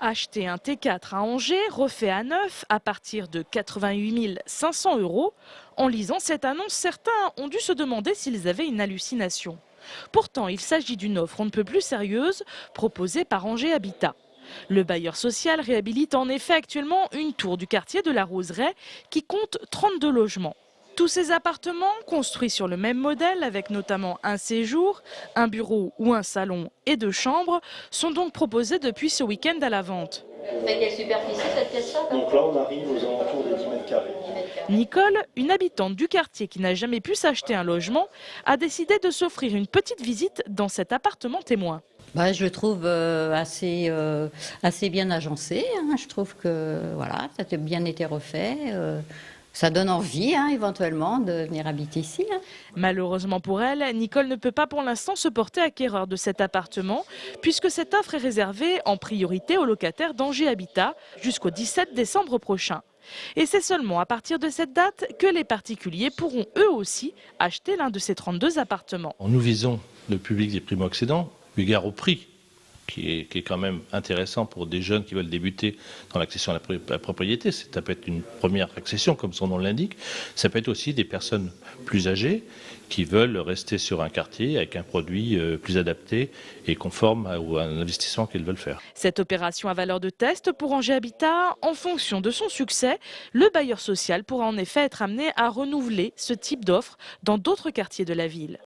Acheter un T4 à Angers, refait à neuf, à partir de 88 500 €. En lisant cette annonce, certains ont dû se demander s'ils avaient une hallucination. Pourtant, il s'agit d'une offre on ne peut plus sérieuse, proposée par Angers Habitat. Le bailleur social réhabilite en effet actuellement une tour du quartier de la Roseraie qui compte 32 logements. Tous ces appartements, construits sur le même modèle, avec notamment un séjour, un bureau ou un salon et 2 chambres, sont donc proposés depuis ce week-end à la vente. Fait quelle superficie cette pièce-là? Donc là, on arrive aux alentours des 10 mètres carrés. Nicole, une habitante du quartier qui n'a jamais pu s'acheter un logement, a décidé de s'offrir une petite visite dans cet appartement témoin. Je le trouve assez bien agencé. Je trouve que voilà, ça a bien été refait. Ça donne envie éventuellement de venir habiter ici. Malheureusement pour elle, Nicole ne peut pas pour l'instant se porter acquéreur de cet appartement puisque cette offre est réservée en priorité aux locataires d'Angers Habitat jusqu'au 17 décembre prochain. Et c'est seulement à partir de cette date que les particuliers pourront eux aussi acheter l'un de ces 32 appartements. Nous visons le public des primo-accédants, eu égard au prix, qui est quand même intéressant pour des jeunes qui veulent débuter dans l'accession à la propriété. Ça peut être une première accession, comme son nom l'indique. Ça peut être aussi des personnes plus âgées qui veulent rester sur un quartier avec un produit plus adapté et conforme à un investissement qu'ils veulent faire. Cette opération à valeur de test pour Angers Habitat, en fonction de son succès, le bailleur social pourra en effet être amené à renouveler ce type d'offre dans d'autres quartiers de la ville.